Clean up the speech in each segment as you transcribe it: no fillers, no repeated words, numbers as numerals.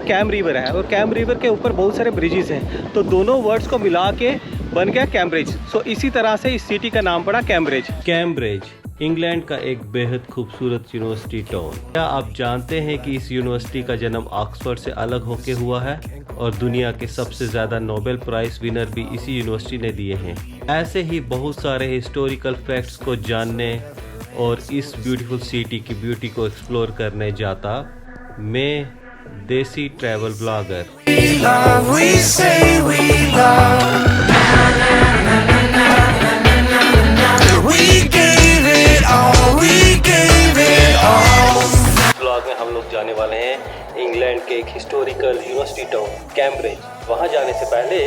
Cam river है और cam river के ऊपर बहुत सारे ब्रिजेस हैं, तो दोनों वर्ड्स को मिला के बन गया कैम्ब्रिज। सो इसी तरह से इस सिटी का नाम पड़ा कैम्ब्रिज। कैम्ब्रिज इंग्लैंड का एक बेहद खूबसूरत यूनिवर्सिटी टाउन। क्या आप जानते हैं कि इस यूनिवर्सिटी का जन्म ऑक्सफोर्ड से अलग होकर हुआ है और दुनिया के सबसे ज़्यादा नोबेल प्राइज़ विनर भी इसी यूनिवर्सिटी ने दिए हैं। ऐसे ही बहुत सारे हिस्टोरिकल फैक्ट्स को जानने और इस ब्यूटीफुल सिटी की ब्यूटी को एक्सप्लोर करने जाता मैं देसी ट्रैवल ब्लॉगर। ब्लॉग में हम लोग जाने वाले हैं इंग्लैंड के एक हिस्टोरिकल यूनिवर्सिटी टाउन कैम्ब्रिज। वहाँ जाने से पहले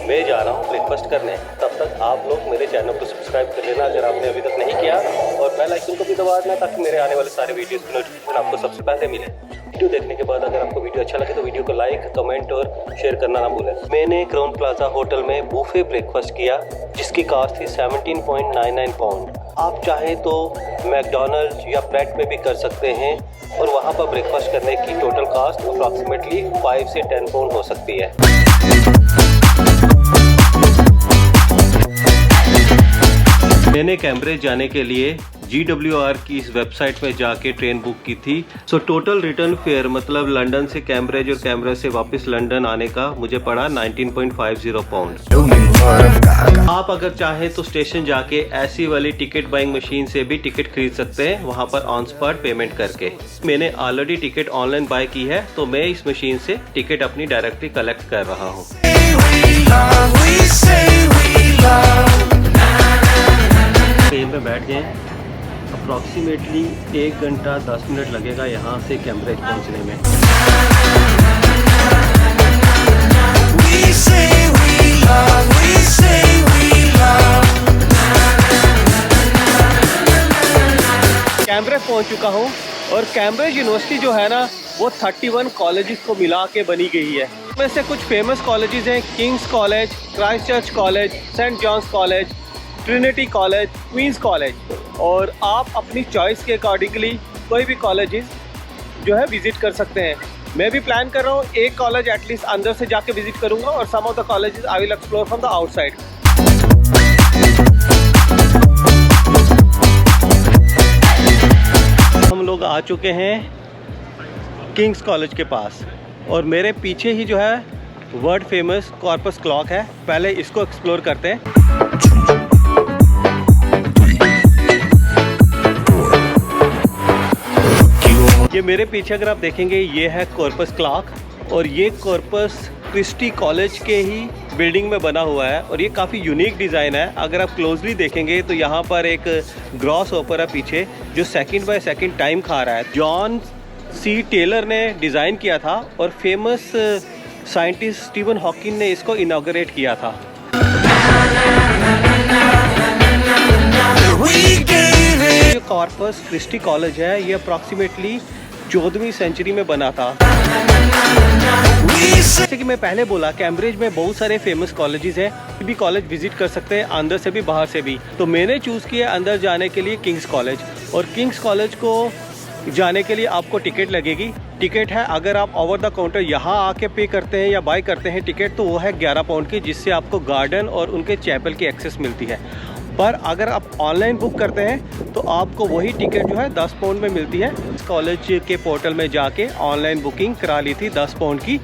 मैं जा रहा हूँ ब्रेकफास्ट करने। तब तक आप लोग मेरे चैनल को सब्सक्राइब कर लेना अगर आपने अभी तक नहीं किया, और बेल आइकन को भी दबा देना ताकि मेरे आने वाले सारे वीडियोस की नोटिफिकेशन आपको सबसे पहले मिले। वीडियो देखने के बाद अगर आपको वीडियो अच्छा लगे तो वीडियो को लाइक, कमेंट और शेयर करना ना भूलें। मैंने क्राउन प्लाजा होटल में बुफे ब्रेकफास्ट किया जिसकी कॉस्ट थी 17.99 पाउंड। आप चाहें तो मैकडोनल्ड या ब्रेड में भी कर सकते हैं और वहाँ पर ब्रेकफास्ट करने की टोटल कॉस्ट अप्रॉक्सीमेटली 5 से 10 पाउंड हो सकती है। मैंने कैम्ब्रिज जाने के लिए GWR की इस वेबसाइट में जाके ट्रेन बुक की थी। सो टोटल रिटर्न फेयर मतलब लंदन से कैम्ब्रिज और कैम्ब्रिज से वापस लंदन आने का मुझे पड़ा 19.50 पाउंड। आप अगर चाहें तो स्टेशन जाके ऐसी वाली टिकट बाइंग मशीन से भी टिकट खरीद सकते हैं, वहां पर ऑन स्पॉट पेमेंट करके। मैंने ऑलरेडी टिकट ऑनलाइन बाय की है तो मैं इस मशीन से टिकट अपनी डायरेक्टली कलेक्ट कर रहा हूँ। ट्रेन में बैठ गए, अप्रॉक्सीमेटली 1 घंटा 10 मिनट लगेगा यहाँ से कैम्ब्रिज पहुँचने में। कैम्ब्रिज पहुँच चुका हूँ और कैम्ब्रिज यूनिवर्सिटी जो है ना वो 31 कॉलेजेस को मिला के बनी गई है। इसमें से कुछ फेमस कॉलेजेस हैं King's college, Christ Church college, Saint John's college, Trinity college, Queens college, और आप अपनी चॉइस के अकॉर्डिंगली कोई भी कॉलेजेस जो है विजिट कर सकते हैं। मैं भी प्लान कर रहा हूँ एक कॉलेज एटलीस्ट अंदर से जाके विजिट करूँगा और some of the colleges I will explore from the outside. हम लोग आ चुके हैं किंग्स कॉलेज के पास और मेरे पीछे ही जो है वर्ल्ड फेमस कॉर्पस क्लॉक है। पहले इसको एक्सप्लोर करते हैं। ये मेरे पीछे अगर आप देखेंगे ये है कॉर्पस क्लॉक और ये कॉर्पस क्रिस्टी कॉलेज के ही बिल्डिंग में बना हुआ है और ये काफ़ी यूनिक डिज़ाइन है। अगर आप क्लोजली देखेंगे तो यहाँ पर एक ग्रॉस होपर है पीछे जो सेकंड बाय सेकंड टाइम खा रहा है। जॉन सी टेलर ने डिज़ाइन किया था और फेमस साइंटिस्ट स्टीवन हॉकिंग ने इसको इनॉग्रेट किया था। ये कॉर्पस क्रिस्टी कॉलेज है, ये अप्रॉक्सीमेटली 14वीं सेंचुरी में बना था। जैसे कि मैं पहले बोला कैम्ब्रिज में बहुत सारे फेमस कॉलेजेस हैं, भी कॉलेज विजिट कर सकते हैं अंदर से भी बाहर से भी। तो मैंने चूज़ किया अंदर जाने के लिए किंग्स कॉलेज, और किंग्स कॉलेज को जाने के लिए आपको टिकट लगेगी। टिकट है अगर आप ओवर द काउंटर यहाँ आके पे करते हैं या बाय करते हैं टिकट तो वो है 11 पाउंड की, जिससे आपको गार्डन और उनके चैपल की एक्सेस मिलती है। पर अगर आप ऑनलाइन बुक करते हैं तो आपको वही टिकट जो है 10 पाउंड में मिलती है। कॉलेज के पोर्टल में जाके ऑनलाइन बुकिंग करा ली थी 10 पाउंड की।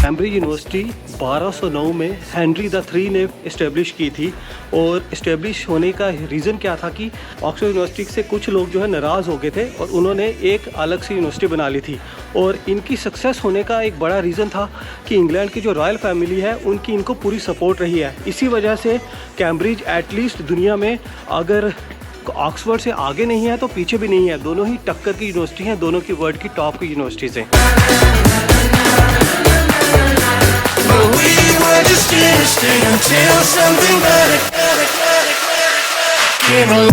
कैम्ब्रिज यूनिवर्सिटी 1209 में हेनरी द 3 ने इस्टेब्लिश की थी, और इस्टेब्लिश होने का रीज़न क्या था कि ऑक्सफोर्ड यूनिवर्सिटी से कुछ लोग जो है नाराज़ हो गए थे और उन्होंने एक अलग सी यूनिवर्सिटी बना ली थी। और इनकी सक्सेस होने का एक बड़ा रीज़न था कि इंग्लैंड की जो रॉयल फैमिली है उनकी इनको पूरी सपोर्ट रही है। इसी वजह से कैम्ब्रिज एटलीस्ट दुनिया में अगर ऑक्सफोर्ड से आगे नहीं है तो पीछे भी नहीं है, दोनों ही टक्कर की यूनिवर्सिटी हैं, दोनों की वर्ल्ड की टॉप की यूनिवर्सिटीज़ हैं। We were just interested until something better. came along.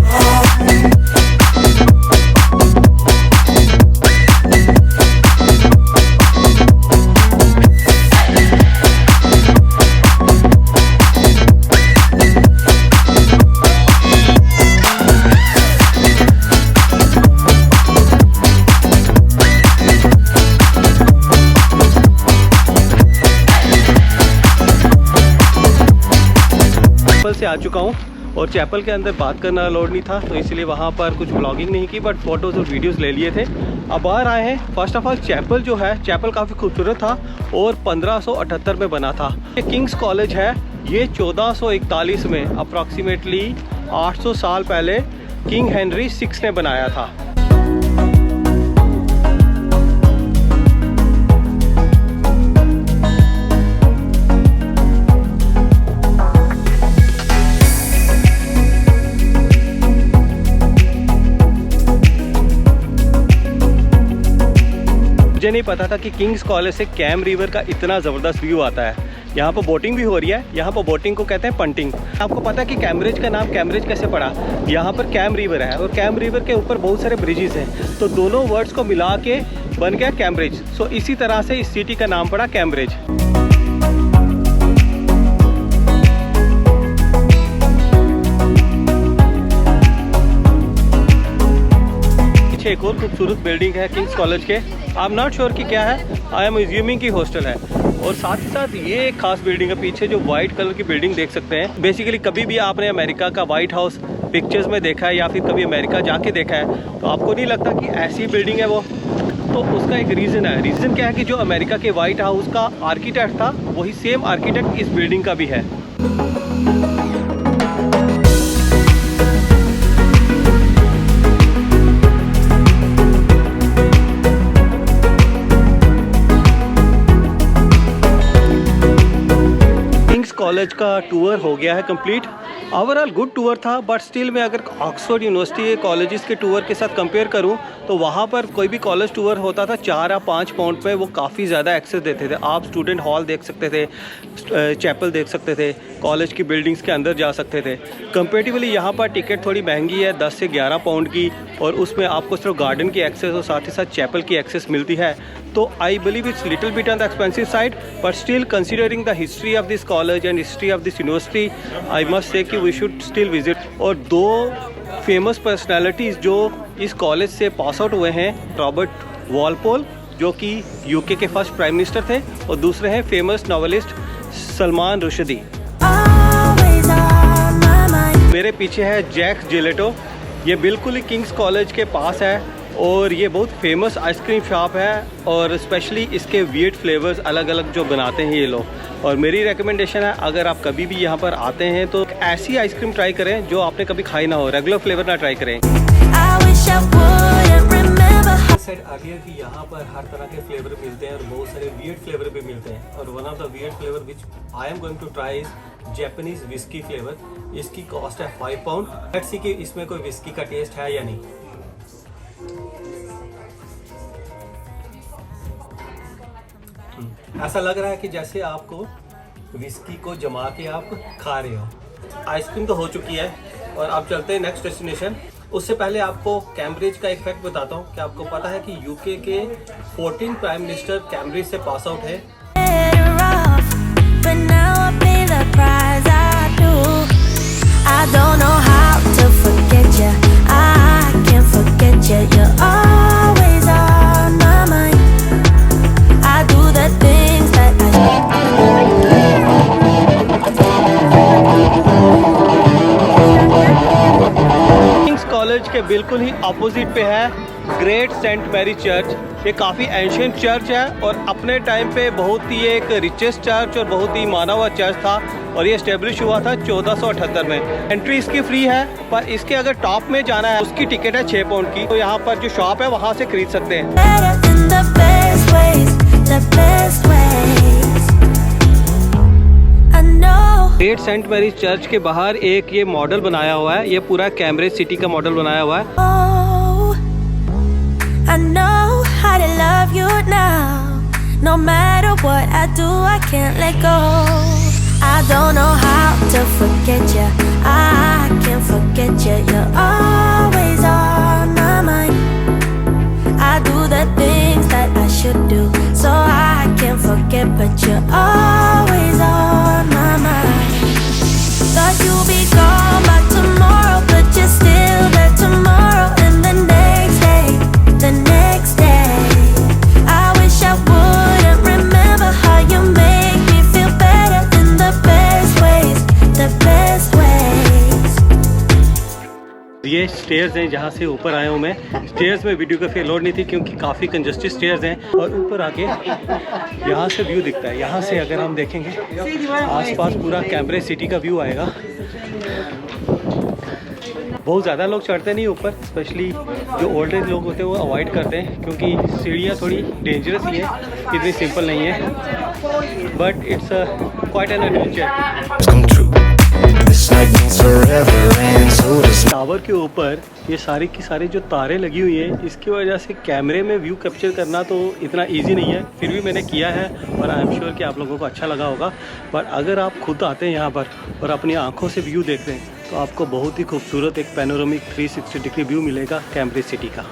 से आ चुका हूँ और चैपल के अंदर बात करना अलाउड नहीं था, तो इसलिए वहाँ पर कुछ ब्लॉगिंग नहीं की, बट फोटोज़ और वीडियोस ले लिए थे। अब बाहर आए हैं। फर्स्ट ऑफ ऑल चैपल जो है, चैपल काफ़ी खूबसूरत था और 1578 में बना था। ये किंग्स कॉलेज है, ये 1441 में अप्रॉक्सीमेटली 800 साल पहले किंग हेनरी 6 ने बनाया था। मुझे नहीं पता था कि किंग्स कॉलेज से कैम रिवर का इतना ज़बरदस्त व्यू आता है। यहाँ पर बोटिंग भी हो रही है। यहाँ पर बोटिंग को कहते हैं पंटिंग। आपको पता है कि कैम्ब्रिज का नाम कैम्ब्रिज कैसे पड़ा? यहाँ पर कैम रिवर है और कैम रिवर के ऊपर बहुत सारे ब्रिजेस हैं, तो दोनों वर्ड्स को मिला के बन गया कैम्ब्रिज। सो इसी तरह से इस सिटी का नाम पड़ा कैम्ब्रिज। पीछे एक और खूबसूरत बिल्डिंग है किंग्स कॉलेज के। आई एम नॉट श्योर कि क्या है, आई एम अज्यूमिंग की हॉस्टल है। और साथ ही साथ ये एक खास बिल्डिंग है पीछे, जो वाइट कलर की बिल्डिंग देख सकते हैं। बेसिकली कभी भी आपने अमेरिका का वाइट हाउस पिक्चर्स में देखा है या फिर कभी अमेरिका जाके देखा है, तो आपको नहीं लगता कि ऐसी बिल्डिंग है वो? तो उसका एक रीज़न है। रीज़न क्या है कि जो अमेरिका के वाइट हाउस का आर्किटेक्ट था, वही सेम आर्किटेक्ट इस बिल्डिंग का भी है। कॉलेज का टूर हो गया है कंप्लीट। ओवरऑल गुड टूर था, बट स्टिल मैं अगर ऑक्सफोर्ड यूनिवर्सिटी के कॉलेजेस के टूर के साथ कंपेयर करूं, तो वहां पर कोई भी कॉलेज टूर होता था 4 या 5 पाउंड पे वो काफ़ी ज़्यादा एक्सेस देते थे। आप स्टूडेंट हॉल देख सकते थे, चैपल देख सकते थे, कॉलेज की बिल्डिंग्स के अंदर जा सकते थे। कंपेरेटिवली यहाँ पर टिकट थोड़ी महंगी है, 10 से 11 पाउंड की, और उसमें आपको सिर्फ गार्डन की एक्सेस और साथ ही साथ चैपल की एक्सेस मिलती है। तो I believe it's little bit on the expensive side, but still considering the history of this college and history of this university, I must say कि वी शुड स्टिल विजिट। और 2 famous personalities जो इस college से pass out हुए हैं, Robert Walpole जो कि UK के फर्स्ट प्राइम मिनिस्टर थे, और दूसरे हैं फेमस नॉवेलिस्ट सलमान रुश्दी। मेरे पीछे है जैक्स जेलेटो। ये बिल्कुल ही किंग्स कॉलेज के पास है और ये बहुत फेमस आइसक्रीम शॉप है, और स्पेशली इसके वियर्ड फ्लेवर्स अलग अलग जो बनाते हैं ये लोग। और मेरी रिकमेंडेशन है, अगर आप कभी भी यहाँ पर आते हैं तो ऐसी आइसक्रीम ट्राई करें जो आपने कभी खाई ना हो, रेगुलर फ्लेवर ना ट्राई करें। सेड अर्लियर कि यहाँ पर हर तरह के फ्लेवर मिलते हैं और बहुत सारे वियर्ड फ्लेवर भी मिलते हैं, और one of the weird flavour which I am going to try is Japanese whisky flavour. इसकी कॉस्ट है 5 पाउंड। लेट्स सी कि इसमें कोई विस्की का टेस्ट है या नहीं। ऐसा लग रहा है कि जैसे आपको विस्की को जमा के आप खा रहे हो। आइसक्रीम तो हो चुकी है और अब चलते हैं नेक्स्ट डेस्टिनेशन। उससे पहले आपको कैम्ब्रिज का एक फैक्ट बताता हूँ। कि आपको पता है कि यूके के 14 प्राइम मिनिस्टर कैम्ब्रिज से पास आउट है। के बिल्कुल ही अपोजिट पे है ग्रेट सेंट मैरी चर्च। ये काफ़ी एंशियंट चर्च है और अपने टाइम पे बहुत ही एक रिचेस्ट चर्च और बहुत ही माना हुआ चर्च था, और ये इस्टेब्लिश हुआ था 1478 में। एंट्री इसकी फ्री है, पर इसके अगर टॉप में जाना है उसकी टिकट है 6 पाउंड की। तो यहाँ पर जो शॉप है वहाँ से खरीद सकते हैं। ग्रेट सेंट मैरी चर्च के बाहर एक ये मॉडल बनाया हुआ है। ये पूरा कैम्ब्रिज सिटी का मॉडल बनाया हुआ है। I know how to love you now. No matter what I do, I can't let go. I don't know how to forget you. I can't forget. forget you. You're always on my mind. I do the things that I should do, so I can't forget, but you're always on my mind. Thought you'd be gone by tomorrow, but you're still there tomorrow, and the next day, the next day. I wish I wouldn't remember how you make me feel better in the best ways, the best ways. ये stairs हैं जहाँ से ऊपर आया हूँ मैं। Stairs में video का लोड नहीं थी क्योंकि काफ़ी कंजस्टेड स्टेयर्स हैं, और ऊपर आके यहाँ से व्यू दिखता है। यहाँ से अगर हम देखेंगे आसपास पूरा कैम्ब्रिज सिटी का व्यू आएगा। बहुत ज़्यादा लोग चढ़ते नहीं ऊपर, स्पेशली जो ओल्ड एज लोग होते हैं वो अवॉइड करते हैं क्योंकि सीढ़ियाँ थोड़ी डेंजरस ही है, इतनी सिंपल नहीं है, but it's quite an adventure. Tower के ऊपर ये सारी की सारी जो तारें लगी हुई हैं, इसकी वजह से कैमरे में व्यू कैप्चर करना तो इतना इजी नहीं है, फिर भी मैंने किया है और आई एम श्योर कि आप लोगों को अच्छा लगा होगा। पर अगर आप खुद आते हैं यहाँ पर और अपनी आंखों से व्यू देख रहे हैं तो आपको बहुत ही खूबसूरत एक पैनोरामिक 360 डिग्री व्यू मिलेगा कैम्ब्रिज सिटी का।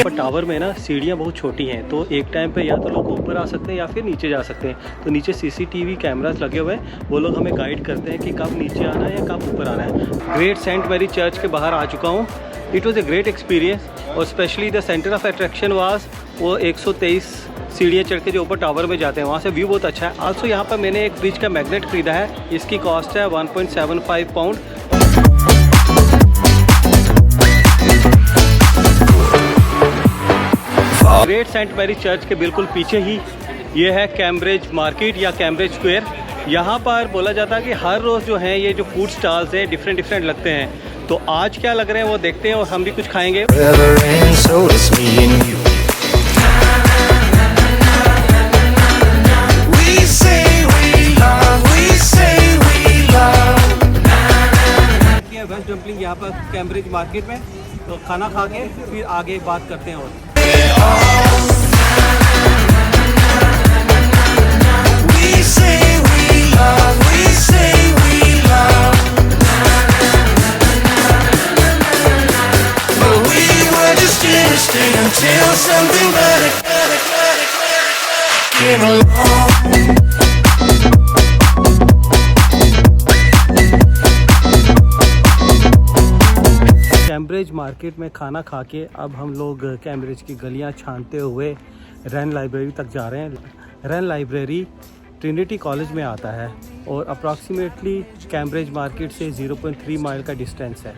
पर टावर में ना सीढ़ियाँ बहुत छोटी हैं, तो एक टाइम पे या तो लोग ऊपर आ सकते हैं या फिर नीचे जा सकते हैं। तो नीचे सीसीटीवी कैमरास लगे हुए हैं, वो लोग हमें गाइड करते हैं कि कब नीचे आना है या कब ऊपर आना है। ग्रेट सेंट मैरी चर्च के बाहर आ चुका हूँ। It was a great experience, और specially the centre of attraction was वो 123 सीढ़ियाँ चढ़ के जो ऊपर टावर में जाते हैं, वहाँ से व्यू बहुत अच्छा है। आल्सो यहाँ पर मैंने एक फ्रिज का मैग्नेट खरीदा है, इसकी कॉस्ट है 1.75 pound. Great Saint Mary church के बिल्कुल पीछे ही ये है कैम्ब्रिज मार्केट या कैम्ब्रिज स्क्वायर। यहाँ पर बोला जाता है कि हर रोज़ जो है ये जो फूड स्टॉल्स हैं डिफरेंट लगते हैं। तो आज क्या लग रहे हैं वो देखते हैं और हम भी कुछ खाएंगे। वेज डम्पलिंग यहाँ पर कैम्ब्रिज मार्केट में, तो खाना खा के फिर आगे बात करते हैं। और कैम्ब्रिज मार्केट में खाना खा के अब हम लोग कैम्ब्रिज की गलियां छानते हुए रैन लाइब्रेरी तक जा रहे हैं। रैन लाइब्रेरी ट्रिनिटी कॉलेज में आता है और अप्रॉक्सीमेटली कैम्ब्रिज मार्केट से 0.3 माइल का डिस्टेंस है।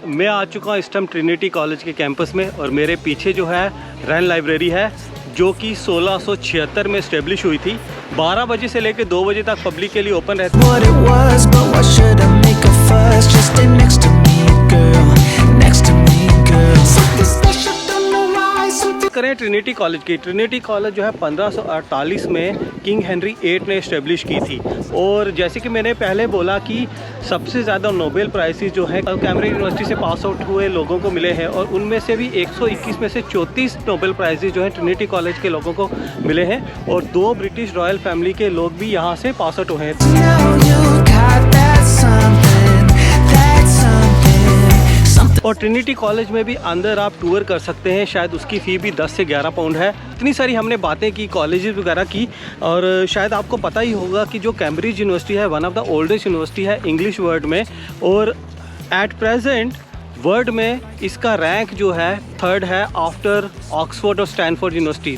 मैं आ चुका हूँ इस टाइम ट्रिनिटी कॉलेज के कैंपस में, और मेरे पीछे जो है रैन लाइब्रेरी है जो कि 1676 में इस्टेब्लिश हुई थी। 12 बजे से लेकर 2 बजे तक पब्लिक के लिए ओपन रहती है। करें ट्रिनिटी कॉलेज की। ट्रिनिटी कॉलेज जो है 1548 में किंग हेनरी 8 ने इस्टेब्लिश की थी, और जैसे कि मैंने पहले बोला कि सबसे ज़्यादा नोबेल प्राइजेस जो है कैम्ब्रिज यूनिवर्सिटी से पास आउट हुए लोगों को मिले हैं, और उनमें से भी 121 में से 34 नोबेल प्राइजेस जो है ट्रिनिटी कॉलेज के लोगों को मिले हैं, और 2 ब्रिटिश रॉयल फैमिली के लोग भी यहाँ से पास आउट हुए हैं। और ट्रिनिटी कॉलेज में भी अंदर आप टूर कर सकते हैं, शायद उसकी फ़ी भी 10 से 11 पाउंड है। इतनी सारी हमने बातें की, कॉलेजेस वगैरह की, और शायद आपको पता ही होगा कि जो कैम्ब्रिज यूनिवर्सिटी है one of the oldest university है इंग्लिश वर्ड में, और एट प्रेजेंट वर्ल्ड में इसका रैंक जो है 3rd है आफ्टर ऑक्सफोर्ड और Stanford university.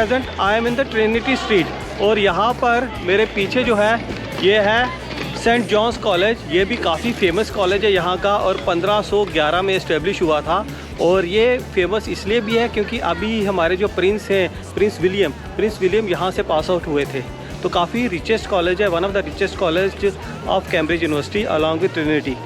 Present I am in the Trinity street और यहाँ पर मेरे पीछे जो है ये है सेंट जॉन्स कॉलेज। ये भी काफ़ी फेमस कॉलेज है यहाँ का और 1511 में इस्टेब्लिश हुआ था। और ये फेमस इसलिए भी है क्योंकि अभी हमारे जो प्रिंस हैं प्रिंस विलियम यहाँ से पास आउट हुए थे। तो काफ़ी रिचेस्ट कॉलेज है, one of the richest college of Cambridge university along with Trinity.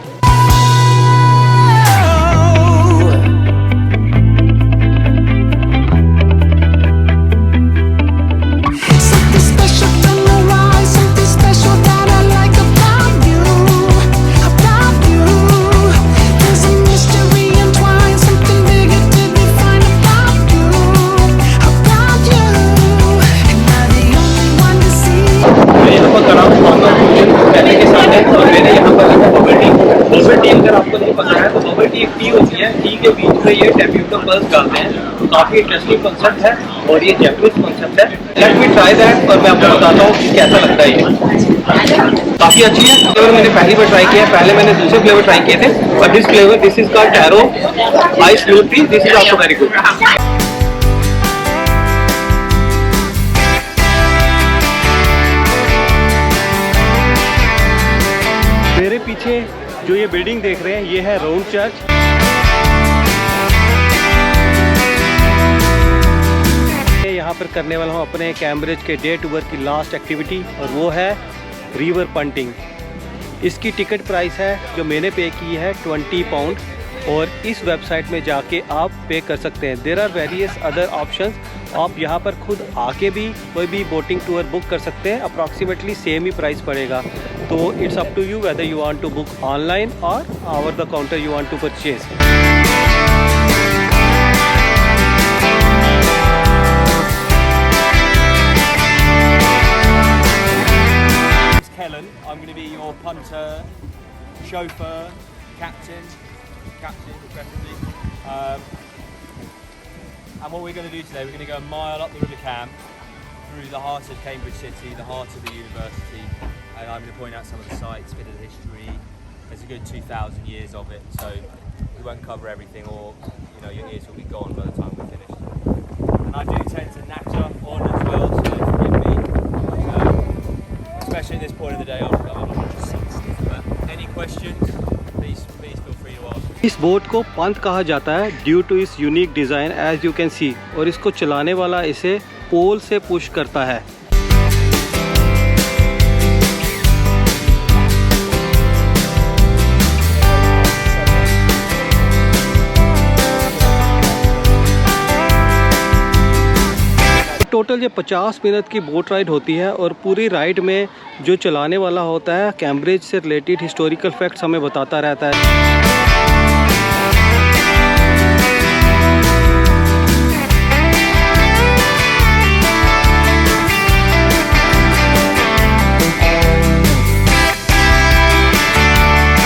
अगर आपको नहीं पता है तो बबल टी एक टी होती है, टी के बीच में ये टैप्यूटम पल्स डालते हैं। तो काफ़ी इंटरेस्टिंग कॉन्सेप्ट है और ये जैपनीज कॉन्सेप्ट है। लेट मी ट्राई दैट और मैं आपको बताता हूँ कि कैसा लगता है ये। काफ़ी अच्छी है। फ्लेवर मैंने पहली बार ट्राई किया है, पहले मैंने दूसरे फ्लेवर ट्राई किए थे और this flavour this is called tarot ice milk tea, this is also very good. मेरे पीछे जो ये बिल्डिंग देख रहे हैं ये है राउंड चर्च। यहाँ पर करने वाला हूँ अपने कैम्ब्रिज के डे टूर की लास्ट एक्टिविटी और वो है रिवर पंटिंग। इसकी टिकट प्राइस है जो मैंने पे की है 20 पाउंड और इस वेबसाइट में जाके आप पे कर सकते हैं। There are various other options. आप यहाँ पर खुद आके भी कोई भी बोटिंग टूर बुक कर सकते हैं, अप्रॉक्सीमेटली सेम ही प्राइस पड़ेगा। तो it's up to you whether you want to book online or over the counter you want to purchase. Helen, I'm going to be your punter, chauffeur, captain preferably. And what we're going to do today, we're going to go a mile up the River Cam through the heart of Cambridge City, the heart of the university, and I'm going to point out some of the sites, a bit of the history. There's a good 2,000 years of it, so we won't cover everything, or your ears will be gone by the time we're finished. And I do tend to natter on as well, so forgive me. Especially at this point of the day, I'm not just sensitive. But any questions, please feel free to ask. इस boat को punt कहा जाता है due to इस unique design as you can see, और इसको चलाने वाला इसे पोल से पुश करता है। टोटल ये 50 मिनट की बोट राइड होती है और पूरी राइड में जो चलाने वाला होता है कैम्ब्रिज से रिलेटेड हिस्टोरिकल फैक्ट्स हमें बताता रहता है।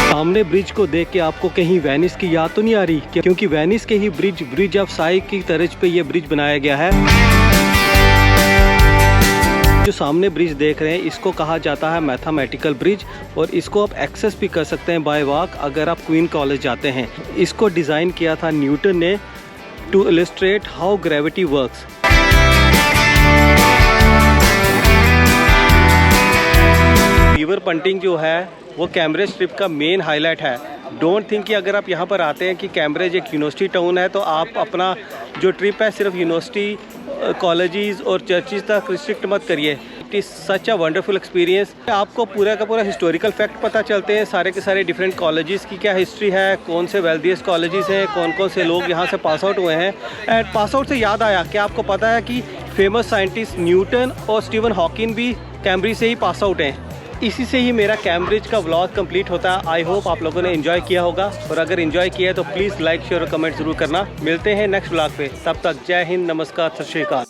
सामने ब्रिज को देख के आपको कहीं वेनिस की याद तो नहीं आ रही? क्योंकि वेनिस के ही ब्रिज ऑफ साई की तर्ज पे ये ब्रिज बनाया गया है। जो सामने ब्रिज देख रहे हैं इसको कहा जाता है मैथमेटिकल ब्रिज और इसको आप एक्सेस भी कर सकते हैं बाय वॉक अगर आप क्वीन कॉलेज जाते हैं। इसको डिज़ाइन किया था न्यूटन ने to illustrate how gravity works. River punting जो है वो कैम्ब्रिज ट्रिप का मेन हाईलाइट है। डोंट थिंक कि अगर आप यहाँ पर आते हैं कि कैम्ब्रिज एक यूनिवर्सिटी टाउन है तो आप अपना जो ट्रिप है सिर्फ यूनिवर्सिटी कॉलेजेस और चर्चेस तक रिस्ट्रिक्ट मत करिए। It is such a wonderful experience. आपको पूरा का पूरा हिस्टोरिकल फैक्ट पता चलते हैं, सारे के सारे डिफरेंट कॉलेजेस की क्या हिस्ट्री है, कौन से वेल्दियस्ट कॉलेजेस हैं, कौन कौन से लोग यहाँ से पास आउट हुए हैं। एंड पास आउट से याद आया कि आपको पता है कि फेमस साइंटिस्ट न्यूटन और स्टीवन हॉकिंग भी कैम्ब्रिज से ही पास आउट हैं। इसी से ही मेरा कैम्ब्रिज का व्लॉग कंप्लीट होता है। आई होप आप लोगों ने एंजॉय किया होगा और अगर एंजॉय किया है तो प्लीज़ लाइक शेयर और कमेंट ज़रूर करना। मिलते हैं नेक्स्ट व्लॉग पे, तब तक जय हिंद, नमस्कार, सत श्री अकाल।